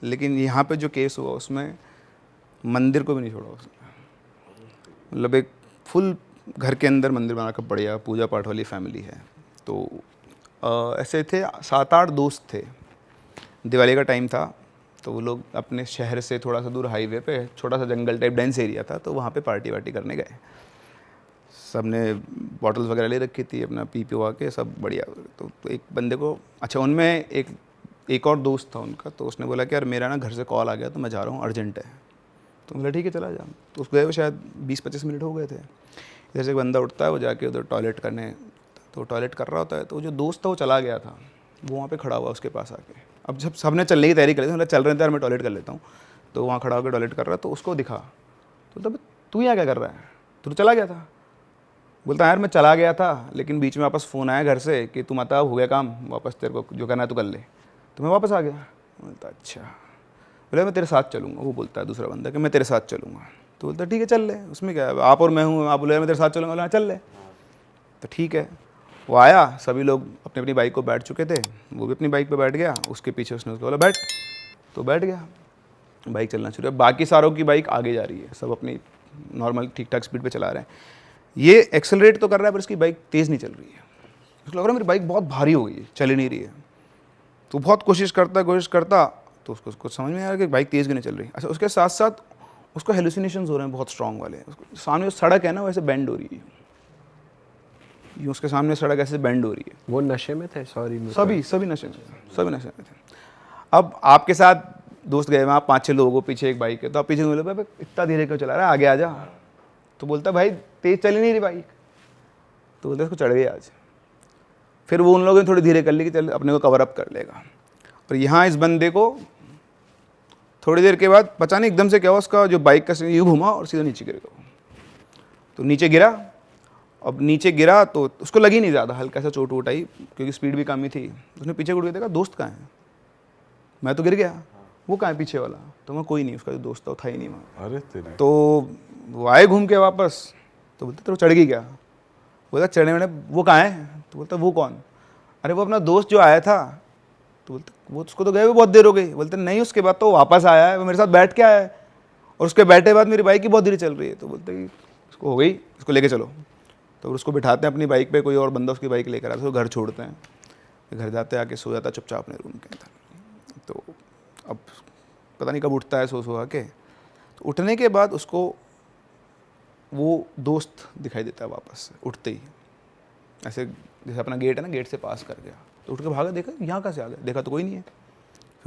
लेकिन यहाँ पे जो केस हुआ उसमें मंदिर को भी नहीं छोड़ा उसने। मतलब एक फुल घर के अंदर मंदिर बना कर बढ़िया पूजा पाठ वाली फैमिली है। तो ऐसे थे 7-8 दोस्त थे। दिवाली का टाइम था तो वो लोग अपने शहर से थोड़ा सा दूर हाईवे पे छोटा सा जंगल टाइप डेंस एरिया था, तो वहाँ पे पार्टी वार्टी करने गए। सब ने बॉटल्स वगैरह ले रखी थी, अपना पी हुआ के सब बढ़िया। तो एक बंदे को, अच्छा उनमें एक और दोस्त था उनका, तो उसने बोला कि यार मेरा ना घर से कॉल आ गया तो मैं जा रहा हूँ, अर्जेंट है। तो बोला ठीक है चला जा। तो उसको गए वो शायद 20-25 मिनट हो गए थे। इधर से एक बंदा उठता है, वो जाके उधर टॉयलेट करने, तो टॉयलेट कर रहा होता है, तो जो दोस्त था वो चला गया था, वो वहाँ पे खड़ा हुआ उसके पास आके। अब जब सबने चलने की तैयारी कर ली, मतलब चल रहे थे यार मैं टॉयलेट कर लेता हूँ, तो वहाँ खड़ा होकर टॉयलेट कर रहा, तो उसको दिखा। तो तब तू यहाँ क्या कर रहा है, तू तो चला गया था। बोलता यार मैं चला गया था, लेकिन बीच में वापस फ़ोन आया घर से कि तुम आता, हो गया काम, वापस तेरे को जो करना है तो कर ले, तो मैं वापस आ गया। बोलता अच्छा। बोले मैं तेरे साथ चलूँगा। वो बोलता है दूसरा बंदा कि मैं तेरे साथ चलूँगा। तो बोलता ठीक है चल ले, उसमें क्या है, आप और मैं हूँ। आप बोले मैं तेरे साथ चलूँगा, बोला चल ले। तो ठीक है, वो आया, सभी लोग अपनी अपनी बाइक को बैठ चुके थे, वो भी अपनी बाइक पे बैठ गया, उसके पीछे उसने उसको बोला बैठ, तो बैठ गया। बाइक चलना शुरू है, बाकी सारों की बाइक आगे जा रही है, सब अपनी नॉर्मल ठीक ठाक स्पीड पे चला रहे हैं। ये एक्सेलरेट तो कर रहा है पर इसकी बाइक तेज़ नहीं चल रही है। उसको लग रहा है मेरी बाइक बहुत भारी हो गई है, चल ही नहीं रही है। तो बहुत कोशिश करता, तो उसको कुछ समझ में आ रहा है कि बाइक तेज़ क्यों नहीं चल रही। अच्छा उसके साथ साथ उसको हेलुसिनेशंस हो रहे हैं बहुत स्ट्रॉन्ग वाले। उसको सामने जो सड़क है ना वैसे बेंड हो रही है, यूँ उसके सामने सड़क ऐसे बेंड हो रही है। वो नशे में थे? सॉरी, सभी नशे में थे। अब आपके साथ दोस्त गए वहाँ 5-6 लोगों को, पीछे एक बाइक है, तो आप पीछे बोले भाई इतना धीरे क्यों चला रहा है, आगे आ जा। तो बोलता भाई तेज़ चल ही नहीं रही बाइक। तो बोलते उसको चढ़ गई आज। फिर वो उन लोगों ने थोड़ी धीरे कर ली कि चल अपने को कवर अप कर लेगा। और यहाँ इस बंदे को थोड़ी देर के बाद पता नहीं एकदम से क्या हुआ, उसका जो बाइक का यूँ घुमा और सीधा नीचे गिर गया। तो नीचे गिरा। अब नीचे गिरा तो उसको लगी नहीं ज़्यादा, हल्का सा चोट वोट आई क्योंकि स्पीड भी कम ही थी। उसने पीछे मुड़ के देखा दोस्त कहाँ है, मैं तो गिर गया, वो कहाँ है पीछे वाला। तो मैं कोई नहीं, उसका जो दोस्त था वो था ही नहीं वहाँ। अरे तेरे। तो वो आए घूम के वापस, तो बोलते तेरे चढ़ गई क्या। बोलता चढ़ने मैंने, वो कहाँ है। तो बोलता वो कौन। अरे वो अपना दोस्त जो आया था। तो बोलते वो उसको तो गए हुए बहुत देर हो गई। बोलते नहीं उसके बाद तो वापस आया है, वो मेरे साथ बैठ के आया है, और उसके बैठे बाद मेरी बाइक ही बहुत धीरे चल रही है। तो बोलते उसको हो गई, उसको लेके चलो। तो उसको बिठाते हैं अपनी बाइक पे, कोई और बंदा उसकी बाइक लेकर आता है, उसको घर छोड़ते हैं। घर जाते आके सो जाता चुपचाप अपने रूम के अंदर। तो अब पता नहीं कब उठता है सो के। तो उठने के बाद उसको वो दोस्त दिखाई देता है वापस से उठते ही, ऐसे जैसे अपना गेट है ना, गेट से पास कर गया। तो उठ के भागा, देखा यहाँ कहाँ से आ गया, देखा तो कोई नहीं है।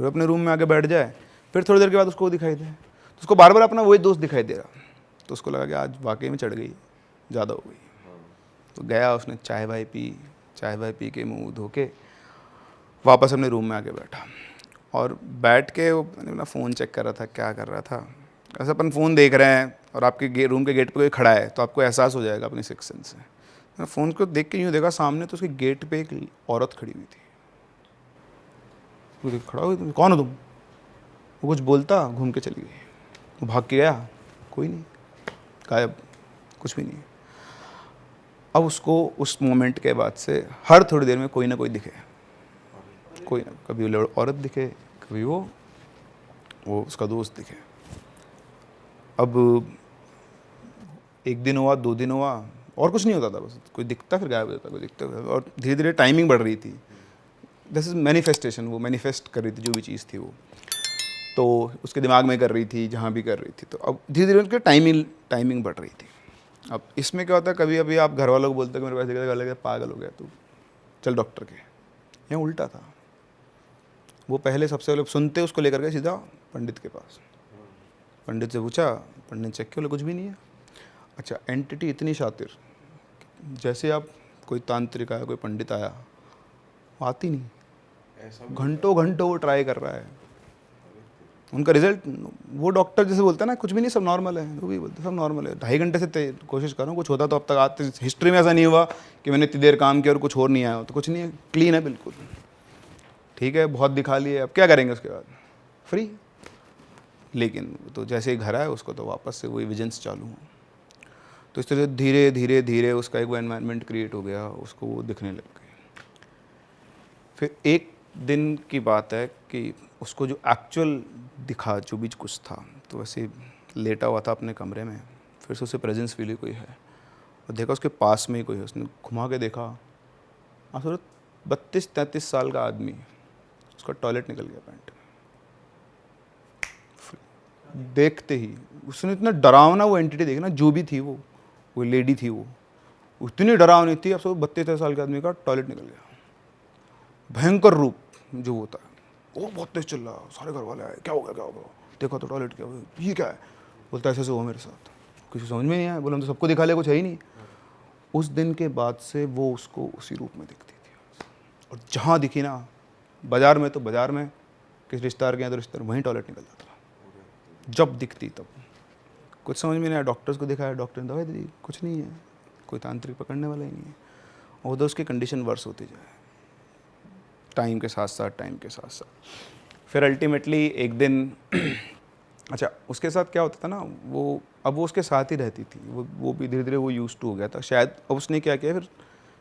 फिर अपने रूम में आके बैठ जाए, फिर थोड़ी देर के बाद उसको वो दिखाई दे, तो उसको बार बार अपना वही दोस्त दिखाई दे रहा। तो उसको लगा कि आज वाकई में चढ़ गई, ज़्यादा हो गई। तो गया, उसने चाय वाय पी के मुँह धो के वापस अपने रूम में आके बैठा। और बैठ के वो अपना फ़ोन चेक कर रहा था, क्या कर रहा था। ऐसा अपन फ़ोन देख रहे हैं और आपके रूम के गेट पे कोई खड़ा है तो आपको एहसास हो जाएगा अपनी सिक्स सेंस से। मैं फ़ोन को देख के यूँ देखा सामने, तो उसके गेट पे एक औरत खड़ी हुई थी। वो खड़ा हुई, तुम कौन हो तुम। वो कुछ बोलता, घूम के चली गई। वो भाग के गया, कोई नहीं, गायब, कुछ भी नहीं। अब उसको उस मोमेंट के बाद से हर थोड़ी देर में कोई ना कोई दिखे, कोई ना, कभी वो औरत दिखे, कभी वो उसका दोस्त दिखे। अब 1 दिन हुआ, 2 दिन हुआ, और कुछ नहीं होता था, बस कोई दिखता फिर गायब हो जाता, कोई दिखता। और धीरे धीरे टाइमिंग बढ़ रही थी। दिस इज़ मैनिफेस्टेशन, वो मैनिफेस्ट कर रही थी जो भी चीज़ थी वो, तो उसके दिमाग में कर रही थी, जहाँ भी कर रही थी। तो अब धीरे धीरे उनकी टाइमिंग बढ़ रही थी। अब इसमें क्या होता है, कभी अभी आप घर वालों को बोलते हो कि मेरे पास देखा लगे पागल हो गया तू, चल डॉक्टर के। यहाँ उल्टा था, वो पहले सबसे पहले सुनते उसको लेकर गए सीधा पंडित के पास। पंडित से पूछा, पंडित ने चेक किया, बोले कुछ भी नहीं है। अच्छा, एंटिटी इतनी शातिर, जैसे आप कोई तांत्रिक आया, कोई पंडित आया, वो आती नहीं, घंटों वो ट्राई कर रहा है। उनका रिजल्ट, वो डॉक्टर जैसे बोलता है ना कुछ भी नहीं, सब नॉर्मल है, वो भी बोलते सब नॉर्मल है। 2.5 घंटे से कोशिश कर रहा हूँ, कुछ होता तो अब तक आते, हिस्ट्री में ऐसा नहीं हुआ कि मैंने इतनी देर काम किया और कुछ और नहीं आया हो। तो कुछ नहीं है, क्लीन है बिल्कुल। ठीक है, बहुत दिखा लिए, अब क्या करेंगे उसके बाद, फ्री। लेकिन तो जैसे ही घर आया उसको तो वापस से वही विजन्स चालू हुआ। तो इस तरह धीरे धीरे उसका एक वो एनवायरनमेंट क्रिएट हो गया, उसको वो दिखने लग गए। फिर एक दिन की बात है कि उसको जो एक्चुअल दिखा जो भी कुछ था, तो वैसे लेटा हुआ था अपने कमरे में, फिर से उसे प्रेजेंस फील हुई कोई है, और देखा उसके पास में ही कोई है। उसने घुमा के देखा, हाँ सर 32-33 साल का आदमी, उसका टॉयलेट निकल गया पैंट में। देखते ही उसने इतना डरावना वो एंटिटी देखी ना, जो भी थी वो लेडी थी, वो इतनी डरावनी थी। अब सब 32 साल के आदमी का टॉयलेट निकल गया, भयंकर रूप जो होता है। वो बहुत तेज चिल्ला, सारे घर वाले आए, क्या हो गया क्या हो गया, देखो तो टॉयलेट क्या हुआ, ये क्या है, बोलता ऐसे हुआ मेरे साथ, किसी समझ में नहीं आया, बोला हम तो सबको दिखा लिया, कुछ है ही नहीं। उस दिन के बाद से वो उसको उसी रूप में दिखती थी, और जहाँ दिखी ना, बाजार में तो बाजार में, किस रिश्तेदार के यहाँ तो रिश्तेदार, वहीं टॉयलेट निकल जाता था जब दिखती तब। कुछ समझ में नहीं आया, डॉक्टर्स को दिखाया, डॉक्टर ने दवाई दी, कुछ नहीं है, कोई तांत्रिक पकड़ने वाला ही नहीं है। और उधर उसकी कंडीशन वर्स होती जाए टाइम के साथ साथ। फिर अल्टीमेटली एक दिन अच्छा, उसके साथ क्या होता था ना, अब वो उसके साथ ही रहती थी, वो भी धीरे धीरे वो यूज टू हो गया था शायद। अब उसने क्या किया फिर,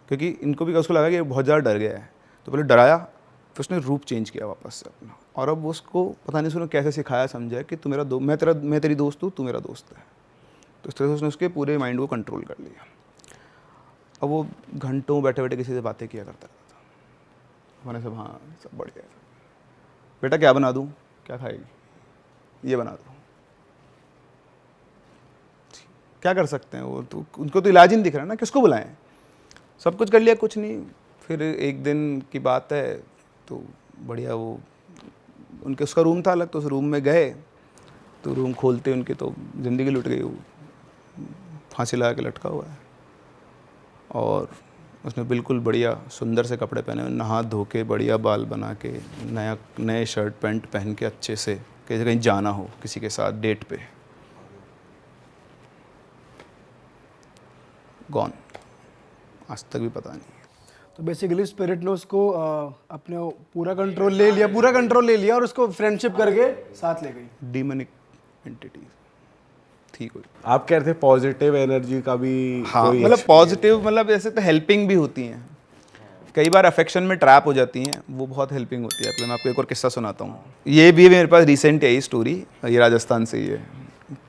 क्योंकि इनको भी उसको लगा कि बहुत ज़्यादा डर गया है, तो पहले डराया, फिर उसने रूप चेंज किया वापस से अपना, और अब उसको पता नहीं उसने कैसे सिखाया समझाया कि तू मेरा मैं तेरी दोस्त हूँ, तू मेरा दोस्त है। तो इस तरह से उसने उसके पूरे माइंड को कंट्रोल कर लिया। अब वो घंटों बैठे बैठे किसी से बातें किया करता रहता था। मैंने सब हाँ सब बढ़िया है, बेटा क्या बना दूँ, क्या खाएगी, ये बना दो, क्या कर सकते हैं वो तो, उनको तो इलाज ही नहीं दिख रहा ना, किसको बुलाएं, सब कुछ कर लिया, कुछ नहीं। फिर एक दिन की बात है, तो बढ़िया वो उनके उसका रूम था अलग, तो उस रूम में गए, तो रूम खोलते उनके तो ज़िंदगी लुट गई। वो फांसी लगा के लटका हुआ है, और उसने बिल्कुल बढ़िया सुंदर से कपड़े पहने हुए, नहा धो के बढ़िया बाल बना के, नए शर्ट पैंट पहन के अच्छे से, कहीं जाना हो किसी के साथ डेट पे, गॉन, आज तक भी पता नहीं। तो बेसिकली स्पिरिट ने उसको अपने पूरा कंट्रोल ले लिया और उसको फ्रेंडशिप करके साथ ले गई। डीमनिक एंटिटी थी कोई। आप कह रहे थे पॉजिटिव एनर्जी का भी, हाँ मतलब पॉजिटिव, मतलब ऐसे तो हेल्पिंग भी होती हैं, कई बार अफेक्शन में ट्रैप हो जाती हैं, वो बहुत हेल्पिंग होती है। मैं आपको एक और किस्सा सुनाता हूँ, ये भी मेरे पास रिसेंट है स्टोरी, ये राजस्थान से ही है।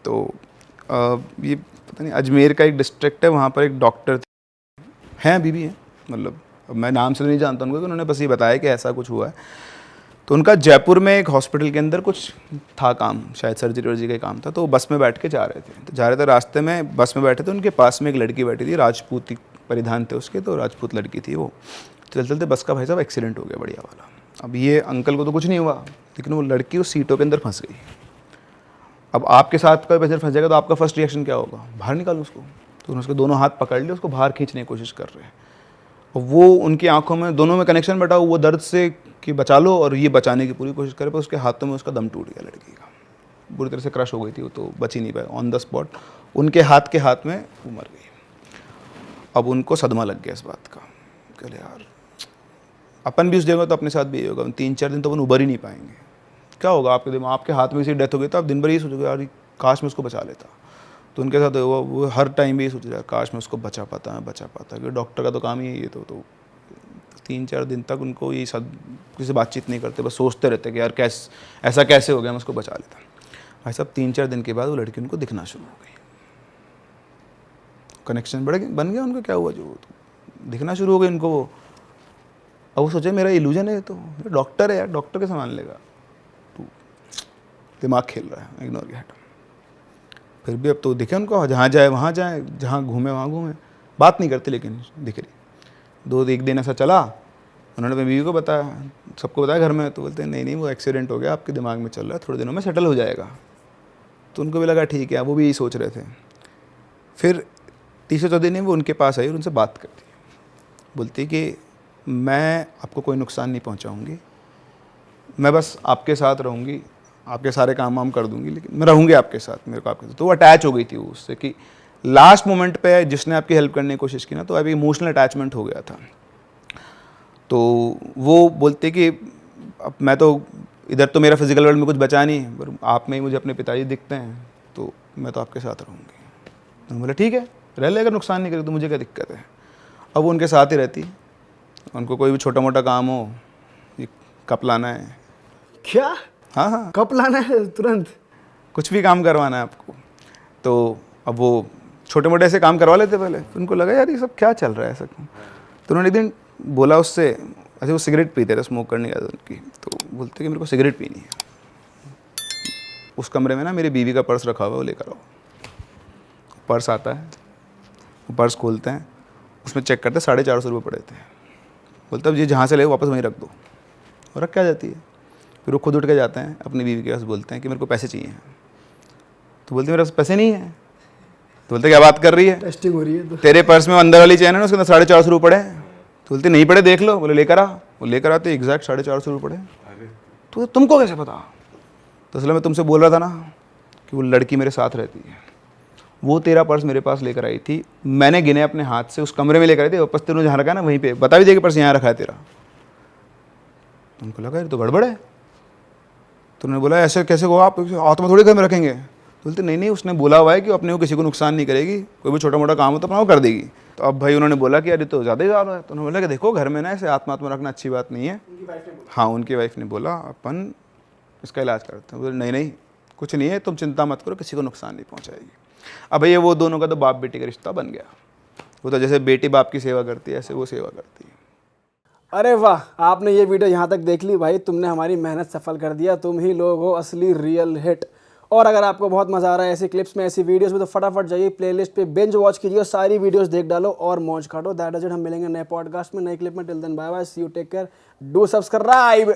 तो ये पता नहीं अजमेर का एक डिस्ट्रिक्ट है, वहाँ पर एक डॉक्टर हैं, अभी भी हैं, मतलब मैं नाम से तो नहीं जानता उनको, उन्होंने बस ये बताया कि ऐसा कुछ हुआ है। तो उनका जयपुर में एक हॉस्पिटल के अंदर कुछ था काम, शायद सर्जरी वर्जरी का काम था, तो वो बस में बैठ के जा रहे थे, रास्ते में बस में बैठे थे, उनके पास में एक लड़की बैठी थी, राजपूती परिधान थे उसके, तो राजपूत लड़की थी वो। चलते चलते बस का भाई साहब एक्सीडेंट हो गया बढ़िया वाला। अब ये अंकल को तो कुछ नहीं हुआ, लेकिन वो लड़की उस सीटों के अंदर फंस गई। अब आपके साथ कोई पैसेंजर फंस जाएगा तो आपका फर्स्ट रिएक्शन क्या होगा, बाहर निकालो उसको। तो उन्होंने उसके दोनों हाथ पकड़ लिए, उसको बाहर खींचने की कोशिश कर रहे हैं, और वो उनकी आंखों में दोनों में कनेक्शन बैठा, वो दर्द से कि बचा लो, और ये बचाने की पूरी कोशिश करे, पर उसके हाथों में उसका दम टूट गया लड़की का, बुरी तरह से क्रश हो गई थी वो, तो बच ही नहीं पाया, ऑन द स्पॉट उनके हाथ में वो मर गई। अब उनको सदमा लग गया इस बात का, कहले यार अपन भी उस जगह तो अपने साथ भी यही होगा, 3-4 दिन तो अपन उबर ही नहीं पाएंगे, क्या होगा आपके दिमाग, आपके हाथ में इसी डेथ हो गई, तो आप दिन भर यही सोचोगे यार काश मैं उसको बचा लेता। तो उनके साथ वो हर टाइम भी यही सोच रहा है काश मैं उसको बचा पाता, क्योंकि डॉक्टर का तो काम ही है ये। तो 3-4 दिन तक उनको ये सब किसी बातचीत नहीं करते, बस सोचते रहते कि यार ऐसा कैसे हो गया, मैं उसको बचा लेता। भाई साहब 3-4 दिन के बाद वो लड़की उनको दिखना शुरू हो गई, कनेक्शन बन गया उनका, क्या हुआ जो तो दिखना शुरू हो गई उनको वो। अब वो सोचे मेरा इल्यूजन है, तो डॉक्टर है यार, डॉक्टर के सामान लेगा, तो दिमाग खेल रहा है, इग्नोर किया, हटा। फिर भी अब तो दिखे उनको, जहाँ जाए वहाँ जाए, जहाँ घूमे वहाँ घूमे, बात नहीं करते लेकिन दिख रही। एक दिन ऐसा चला, उन्होंने अपनी बीवी को बताया, सबको बताया घर में, तो बोलते हैं नहीं वो एक्सीडेंट हो गया, आपके दिमाग में चल रहा है, थोड़े दिनों में सेटल हो जाएगा। तो उनको भी लगा ठीक है, वो भी यही सोच रहे थे। फिर तीसरे चौथे दिन वो उनके पास आई और उनसे बात करती, बोलती कि मैं आपको कोई नुकसान नहीं पहुँचाऊँगी, मैं बस आपके साथ रहूँगी, आपके सारे काम वाम कर दूंगी, लेकिन मैं रहूँगी आपके साथ, मेरे को आपके साथ। तो वो अटैच हो गई थी वो उससे, कि लास्ट मोमेंट पे जिसने आपकी हेल्प करने की कोशिश की ना, तो अभी इमोशनल अटैचमेंट हो गया था। तो वो बोलते कि अब मैं तो इधर तो मेरा फिजिकल वर्ल्ड में कुछ बचा नहीं, पर आप में ही मुझे अपने पिताजी दिखते हैं, तो मैं तो आपके साथ रहूँगी। तो बोला ठीक है रह ले, अगर नुकसान नहीं करे तो मुझे क्या दिक्कत है। अब वो उनके साथ ही रहती, उनको कोई भी छोटा मोटा काम हो, कप लाना है। क्या? हाँ हाँ, कप लाना है तुरंत? कुछ भी काम करवाना है आपको। तो अब वो छोटे मोटे ऐसे काम करवा लेते पहले, फिर उनको लगा यार ये सब क्या चल रहा है ऐसा। तो उन्होंने एक दिन बोला उससे, ऐसे वो सिगरेट पीते थे, स्मोक करने की आदत उनकी, तो बोलते कि मेरे को सिगरेट पीनी है। उस कमरे में ना मेरी बीवी का पर्स रखा हुआ है, वो लेकर आओ। पर्स आता है, वो पर्स खोलते हैं, उसमें चेक करते 450 रुपये पड़े थे। बोलते अब ये जहाँ से ले वापस वहीं रख दो, और रख क्या जाती है। फिर वो खुद उठ के जाते हैं अपनी बीवी के पास, बोलते हैं कि मेरे को पैसे चाहिए। तो बोलते मेरे पास पैसे नहीं है। तो बोलते क्या बात कर रही है, टेस्टिंग हो रही है तो। तेरे पर्स में अंदर वाली चैन है ना, उसके अंदर 450 रुपये पड़े हैं। तो बोलते नहीं पड़े, देख लो। बोले लेकर आ। वो लेकर आते एग्जैक्ट 450 रुपये पड़े। तो तुमको कैसे पता? तो इसलिए मैं तुमसे बोल रहा था ना कि वो लड़की मेरे साथ रहती है, वो तेरा पर्स मेरे पास लेकर आई थी, मैंने गिने अपने हाथ से, उस कमरे में लेकर आई थी। वापस तेरे जहाँ रखा है ना वहीं पे बता भी दे कि पर्स यहाँ रखा है तेरा। उनको लगा ये तो गड़बड़ है। तो उन्होंने बोला ऐसे कैसे हो आप, हाथ में थोड़ी घर में रखेंगे। तो बोलते नहीं नहीं, उसने बोला हुआ है कि अपने को किसी को नुकसान नहीं करेगी, कोई भी छोटा मोटा काम हो तो अपना वो कर देगी। तो अब भाई उन्होंने बोला कि अरे तो ज़्यादा ही ज़्यादा है। तो उन्होंने बोला कि देखो घर में ना ऐसे आत्मा रखना अच्छी बात नहीं है। हाँ, उनकी वाइफ ने बोला अपन इसका इलाज करते हैं। बोले नहीं नहीं कुछ नहीं है, तुम चिंता मत करो, किसी को नुकसान नहीं पहुँचाएगी। अब भैया वो दोनों का तो बाप बेटी का रिश्ता बन गया। वो तो जैसे बेटी बाप की सेवा करती है ऐसे वो सेवा करती है। अरे वाह, आपने ये वीडियो यहाँ तक देख ली भाई, तुमने हमारी मेहनत सफल कर दिया। तुम ही लोग हो असली रियल हिट। और अगर आपको बहुत मज़ा आ रहा है ऐसी क्लिप्स में, ऐसी वीडियोस में, तो फटाफट जाइए प्लेलिस्ट पे बिंज वॉच कीजिए और सारी वीडियोस देख डालो और मौज काटो। That is it. हम मिलेंगे नए पॉडकास्ट में, नए क्लिप में। Till then bye bye, see you, take care, do subscribe.